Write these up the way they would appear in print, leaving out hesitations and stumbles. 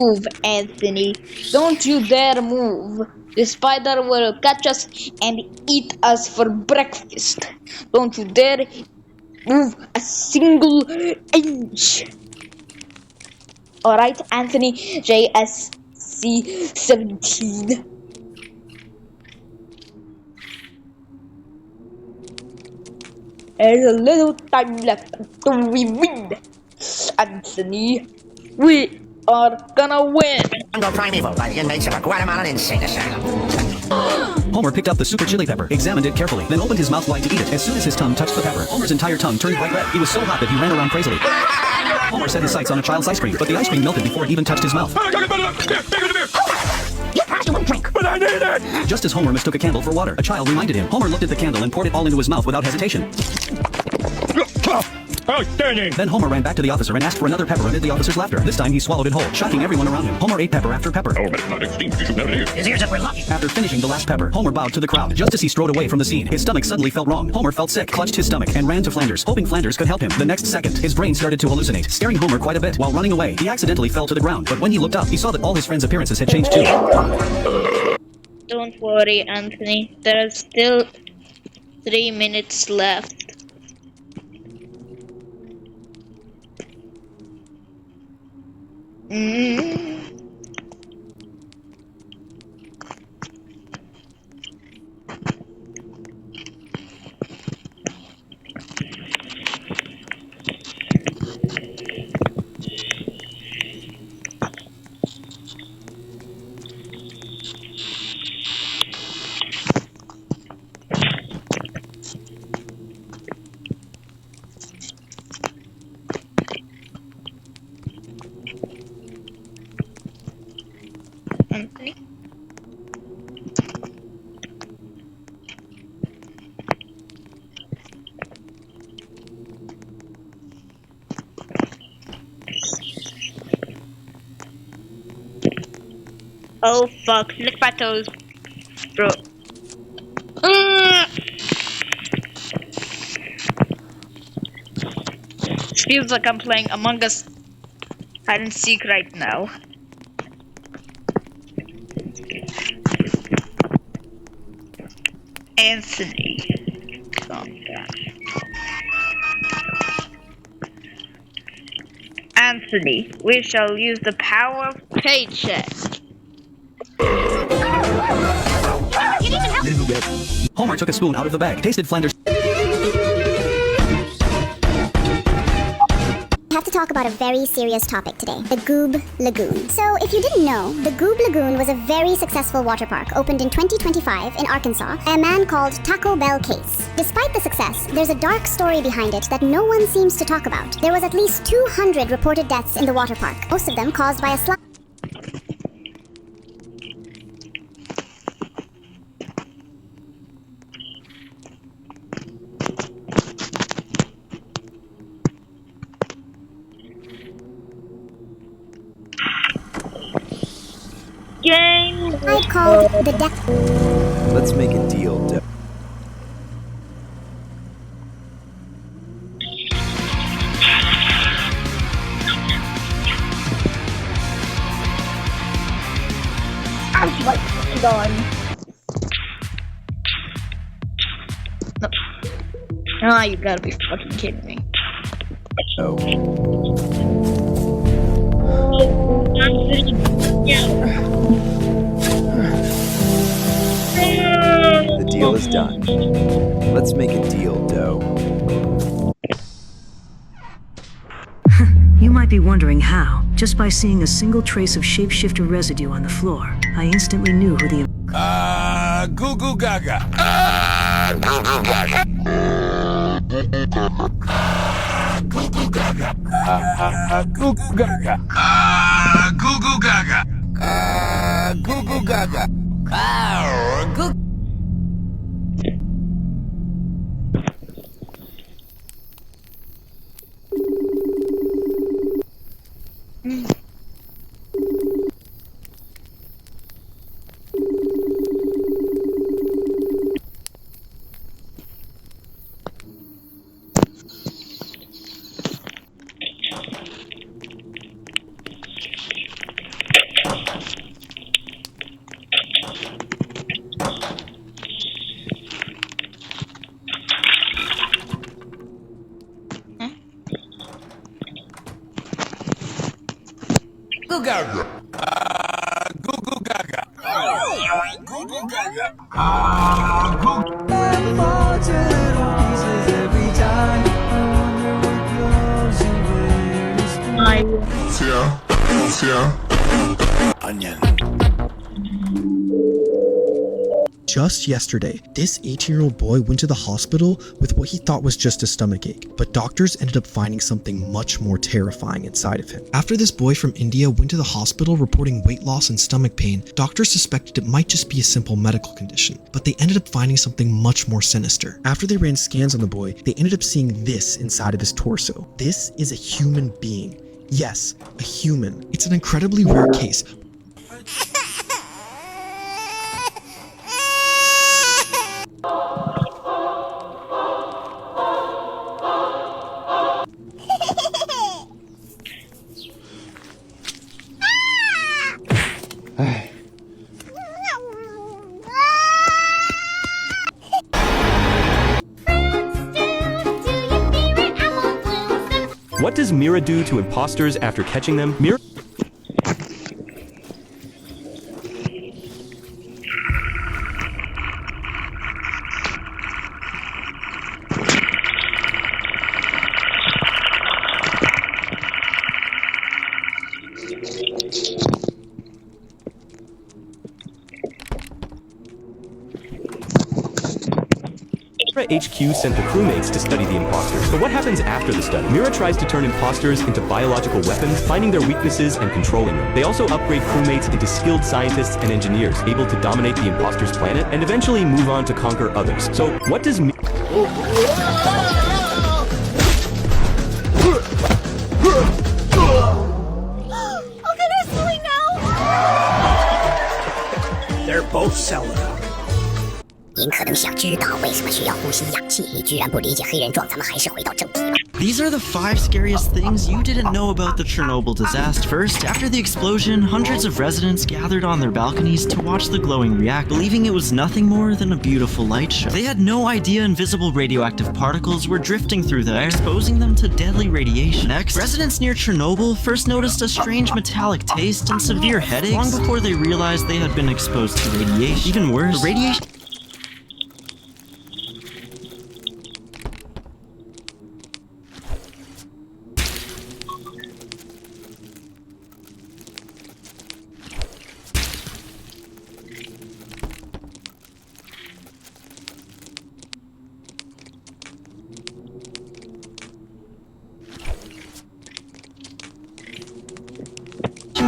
Move, Anthony. Don't you dare move. The spider will catch us and eat us for breakfast. Don't you dare move a single inch. Alright, Anthony JSC 17. There's a little time left until we win. Anthony, we are gonna win. Congo primeval by the inmates of a Guatemalan insane asylum. Homer picked up the super chili pepper, examined it carefully, then opened his mouth wide to eat it. As soon as his tongue touched the pepper, Homer's entire tongue turned bright red. He was so hot that he ran around crazily. Homer set his sights on a child's ice cream, but the ice cream melted before it even touched his mouth. You promised you wouldn't drink. But I need it! Just as Homer mistook a candle for water, a child reminded him. Homer looked at the candle and poured it all into his mouth without hesitation. Outstanding! Then Homer ran back to the officer and asked for another pepper amid the officer's laughter. This time he swallowed it whole, shocking everyone around him. Homer ate pepper after pepper. Oh, but not extinct. You should never leave. His ears up, we're lucky. After finishing the last pepper, Homer bowed to the crowd. Just as he strode away from the scene, his stomach suddenly felt wrong. Homer felt sick, clutched his stomach, and ran to Flanders, hoping Flanders could help him. The next second, his brain started to hallucinate, scaring Homer quite a bit. While running away, he accidentally fell to the ground, but when he looked up, he saw that all his friends' appearances had changed too. Don't worry, Anthony. There are still 3 minutes left. Anthony? Oh fuck, lick my toes, bro. It feels like I'm playing Among Us hide and seek right now. Anthony, calm down. Anthony, we shall use the power of paycheck. Homer took a spoon out of the bag, tasted Flanders. We have to talk about a very serious topic today, the Goob Lagoon. So, if you didn't know, the Goob Lagoon was a very successful water park opened in 2025 in Arkansas by a man called Taco Bell Case. Despite the success, there's a dark story behind it that no one seems to talk about. There was at least 200 reported deaths in the water park, most of them caused by a slide. Game. I called the death. Let's make a deal, I'm like gone. No. Ah, you gotta be fucking kidding me. The deal is done. Let's make a deal, Doe. You might be wondering how. Just by seeing a single trace of shapeshifter residue on the floor, I instantly knew who the... Goo goo gaga. Goo goo gaga. Goo goo gaga. Goo goo gaga. Goo goo gaga. Goo goo gaga. Goo. Goo gaga. Goo goo gaga. Goo goo gaga. Onion. Just yesterday, this 18-year-old boy went to the hospital with what he thought was just a stomachache, but doctors ended up finding something much more terrifying inside of him. After this boy from India went to the hospital reporting weight loss and stomach pain, doctors suspected it might just be a simple medical condition, but they ended up finding something much more sinister. After they ran scans on the boy, they ended up seeing this inside of his torso. This is a human being. Yes, a human. It's an incredibly rare case. What does Mira do to imposters after catching them? Mira... HQ sent the crewmates to study the imposters. But what happens after the study? Mira tries to turn imposters into biological weapons, finding their weaknesses and controlling them. They also upgrade crewmates into skilled scientists and engineers, able to dominate the imposters' planet and eventually move on to conquer others. So what does Okay, they're silly now. They're both selling out. 您可能想知道为什么需要呼吸氧气，你居然不理解黑人撞，咱们还是回到正题吧。 These are the 5 scariest things you didn't know about the Chernobyl disaster. First, after the explosion, hundreds of residents gathered on their balconies to watch the glowing reactor, believing it was nothing more than a beautiful light show. They had no idea invisible radioactive particles were drifting through the air, exposing them to deadly radiation. Next, residents near Chernobyl first noticed a strange metallic taste and severe headaches long before they realized they had been exposed to radiation. Even worse, the radiation...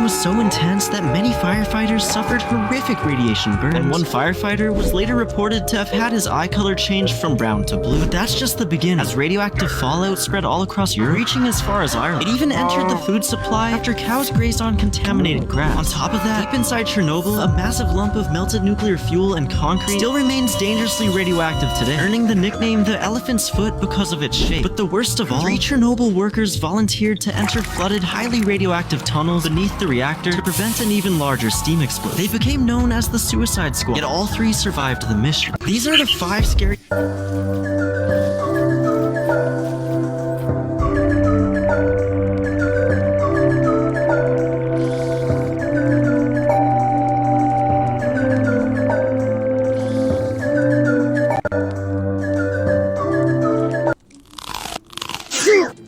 was so intense that many firefighters suffered horrific radiation burns, and one firefighter was later reported to have had his eye color changed from brown to blue. But that's just the beginning, as radioactive fallout spread all across Europe, reaching as far as Ireland. It even entered the food supply after cows grazed on contaminated grass. On top of that, deep inside Chernobyl, a massive lump of melted nuclear fuel and concrete still remains dangerously radioactive today, earning the nickname the Elephant's Foot because of its shape. But the worst of all, 3 Chernobyl workers volunteered to enter flooded, highly radioactive tunnels beneath the reactor to prevent an even larger steam explosion. They became known as the Suicide Squad, yet all 3 survived the mission. These are the 5 scary...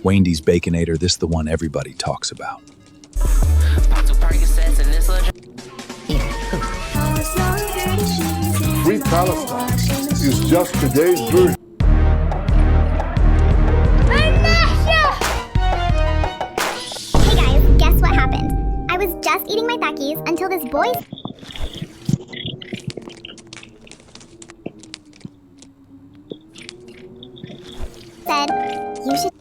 Wendy's Baconator, this the one everybody talks about. Free Palestine is just today's version. Hey guys, guess what happened? I was just eating my Takis until this boy said, "You should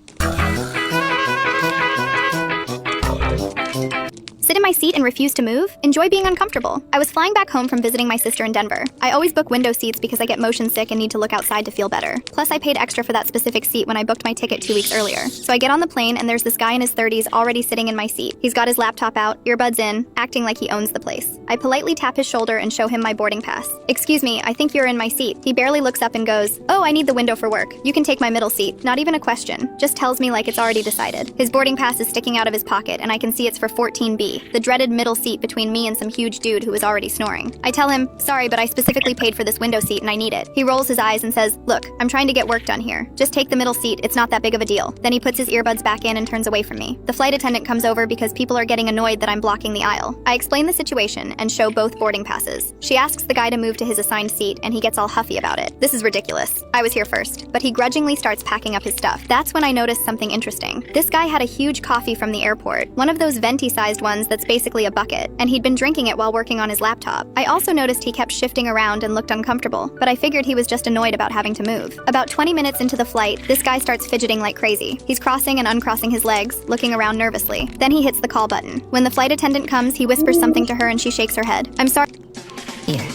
sit in my my seat and refuse to move? Enjoy being uncomfortable. I was flying back home from visiting my sister in Denver. I always book window seats because I get motion sick and need to look outside to feel better. Plus, I paid extra for that specific seat when I booked my ticket 2 weeks earlier. So I get on the plane and there's this guy in his 30s already sitting in my seat. He's got his laptop out, earbuds in, acting like he owns the place. I politely tap his shoulder and show him my boarding pass. Excuse me, I think you're in my seat. He barely looks up and goes, oh, I need the window for work. You can take my middle seat. Not even a question. Just tells me like it's already decided. His boarding pass is sticking out of his pocket and I can see it's for 14B, the dreaded middle seat between me and some huge dude who is already snoring. I tell him, sorry, but I specifically paid for this window seat and I need it. He rolls his eyes and says, look, I'm trying to get work done here. Just take the middle seat, it's not that big of a deal. Then he puts his earbuds back in and turns away from me. The flight attendant comes over because people are getting annoyed that I'm blocking the aisle. I explain the situation and show both boarding passes. She asks the guy to move to his assigned seat and he gets all huffy about it. This is ridiculous. I was here first. But he grudgingly starts packing up his stuff. That's when I noticed something interesting. This guy had a huge coffee from the airport, one of those venti-sized ones that's basically a bucket, and he'd been drinking it while working on his laptop. I also noticed he kept shifting around and looked uncomfortable, but I figured he was just annoyed about having to move. About 20 minutes into the flight, this guy starts fidgeting like crazy. He's crossing and uncrossing his legs, looking around nervously. Then he hits the call button. When the flight attendant comes, he whispers something to her and she shakes her head. I'm sorry. Here,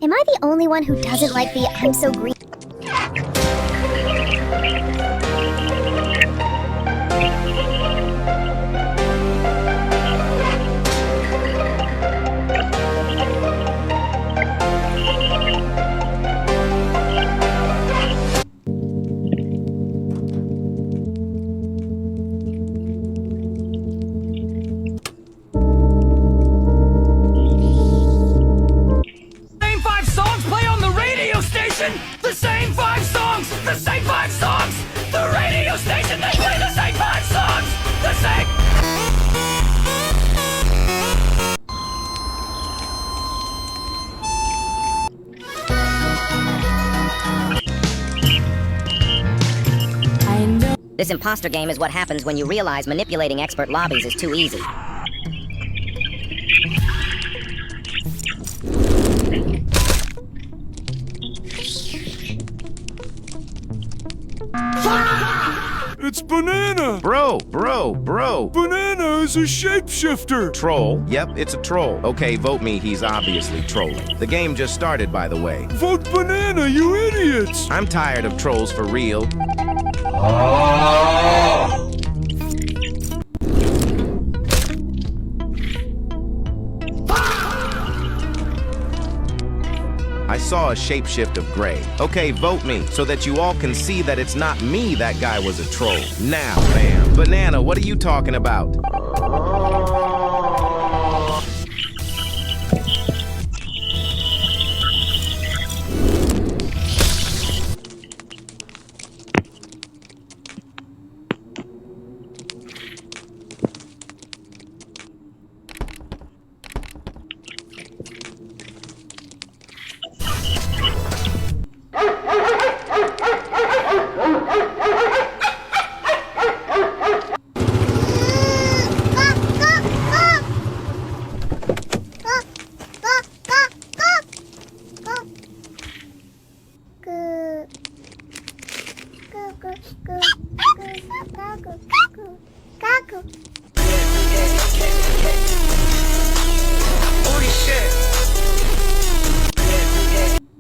Am I the only one who doesn't like the I'm so green? The same 5 songs! The same 5 songs! The radio station, they play the same 5 songs! The same... This imposter game is what happens when you realize manipulating expert lobbies is too easy. It's Banana! Bro! Banana is a shapeshifter! Troll? Yep, it's a troll. Okay, vote me, he's obviously trolling. The game just started, by the way. Vote Banana, you idiots! I'm tired of trolls for real. I saw a shapeshift of gray. Okay, vote me, so that you all can see that it's not me that guy was a troll. Now, fam. Banana, what are you talking about?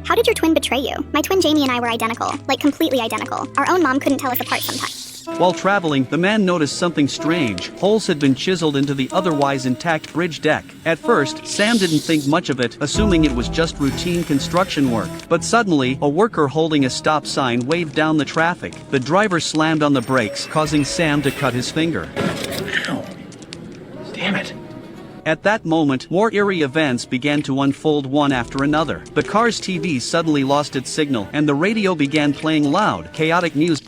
How did your twin betray you? My twin Jamie and I were identical, like completely identical. Our own mom couldn't tell us apart sometimes. While traveling, the man noticed something strange. Holes had been chiseled into the otherwise intact bridge deck. At first, Sam didn't think much of it, assuming it was just routine construction work. But suddenly, a worker holding a stop sign waved down the traffic. The driver slammed on the brakes, causing Sam to cut his finger. Ow. Damn it. At that moment, more eerie events began to unfold one after another. The car's TV suddenly lost its signal, and the radio began playing loud, chaotic news.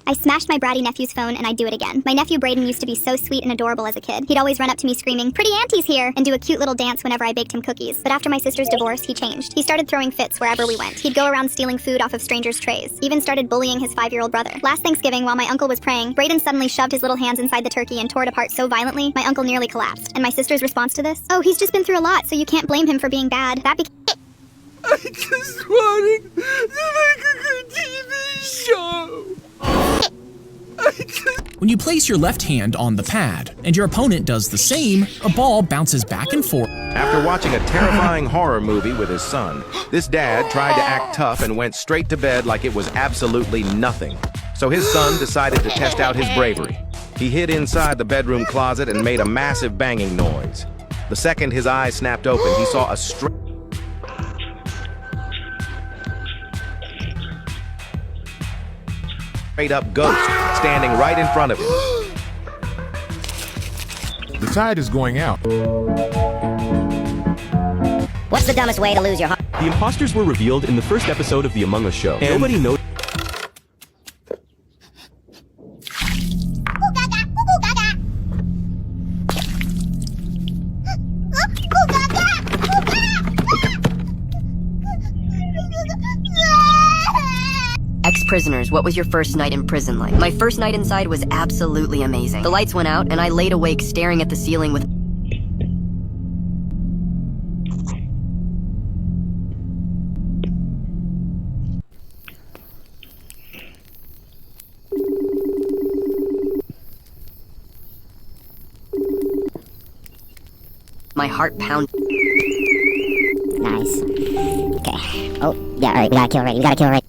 I smashed smashed my bratty nephew's phone, and I'd do it again. My nephew Brayden used to be so sweet and adorable as a kid. He'd always run up to me screaming, "Pretty auntie's here," and do a cute little dance whenever I baked him cookies. But after my sister's divorce, he changed. He started throwing fits wherever we went. He'd go around stealing food off of strangers' trays. Even started bullying his 5-year-old brother. Last Thanksgiving, while my uncle was praying, Brayden suddenly shoved his little hands inside the turkey and tore it apart so violently, my uncle nearly collapsed. And my sister's response to this? "Oh, he's just been through a lot, so you can't blame him for being bad." That became... I just wanted to make a good TV show. When you place your left hand on the pad and your opponent does the same, a ball bounces back and forth. After watching a terrifying horror movie with his son, this dad tried to act tough and went straight to bed like it was absolutely nothing. So his son decided to test out his bravery. He hid inside the bedroom closet and made a massive banging noise. The second his eyes snapped open, he saw a straight up ghost standing right in front of him. The tide is going out. What's the dumbest way to lose your heart? The imposters were revealed in the first episode of The Among Us show. Nobody knows. Ex-prisoners, what was your first night in prison like? My first night inside was absolutely amazing. The lights went out and I laid awake staring at the ceiling with... my heart pound. Nice. Okay. Oh, yeah, alright, we gotta kill right. We gotta kill right.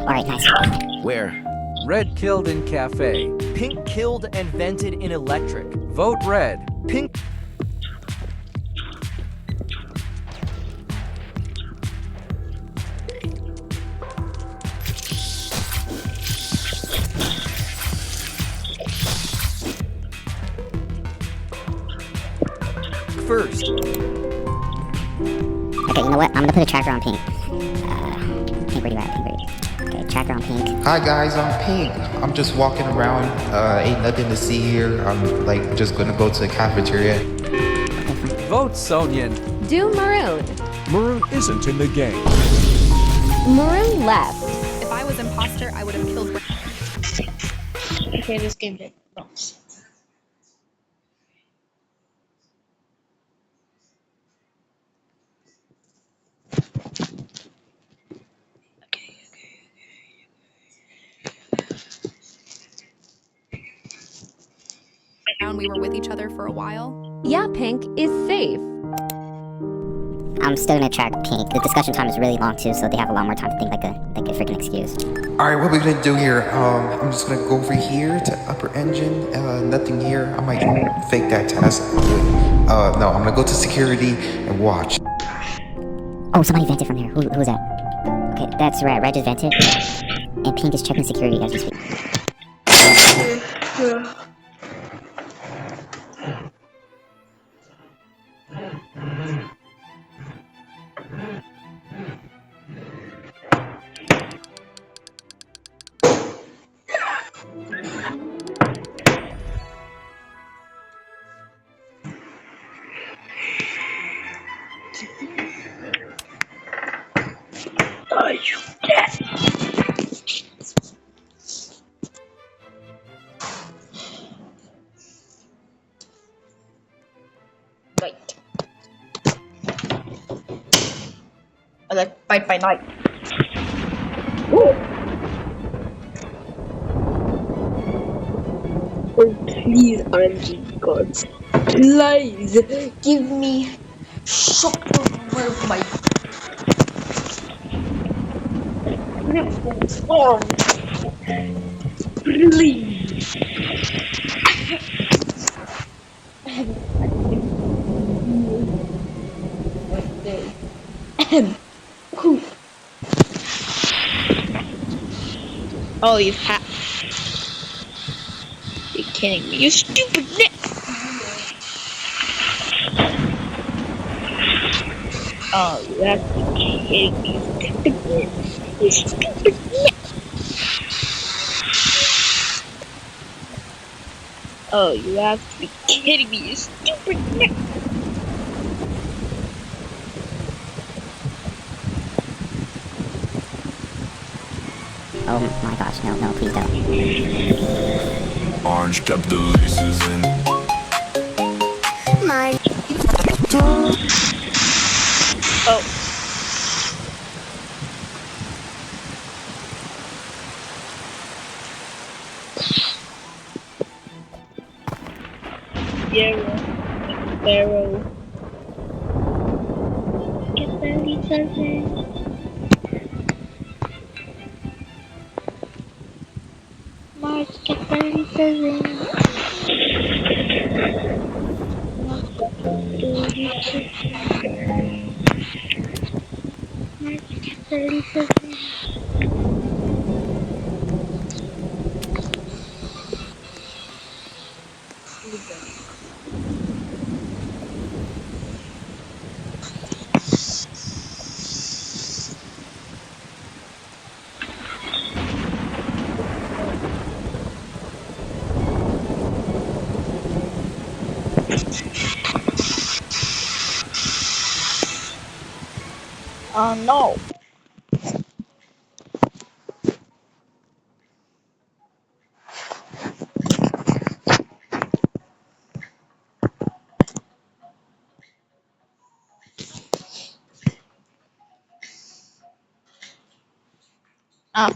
Alright, nice. Where? Red killed in cafe. Pink killed and vented in electric. Vote red. Pink. First. Okay, you know what? I'm gonna put a tracker on pink. Pink, where you at? Pink, where you at? Okay, tracker on pink. Hi guys, I'm Pink. I'm just walking around. Ain't nothing to see here. I'm like just gonna go to the cafeteria. Vote Sonyan. Do Maroon. Maroon isn't in the game. Maroon left. If I was imposter, I would have killed... Okay, this game did bounce. We were with each other for a while. Yeah, Pink is safe. I'm still gonna track pink. The discussion time is really long too, so they have a lot more time to think like a freaking excuse. Alright, what we're gonna do here, I'm just gonna go over here to upper engine, nothing here. I might fake that task. No, I'm gonna go to security and watch. Oh, somebody vented from here. Who was that? Okay, that's Red. Red just vented. And Pink is checking security as we speak. Are you dead? Right. I like fight by night. Ooh. Oh please, RNG gods. Please give me super with my beautiful form. Please. Oh, you have. You're kidding me, you stupid Nick! Oh, you have to be kidding me, you stupid Nick! Oh, you have to be kidding me, you stupid Nick! Oh my gosh, no, please don't. Orange kept the laces in. My. Oh. Barrow. Get the litres in. March, get the litres in. March, get the litres in. No. Ah.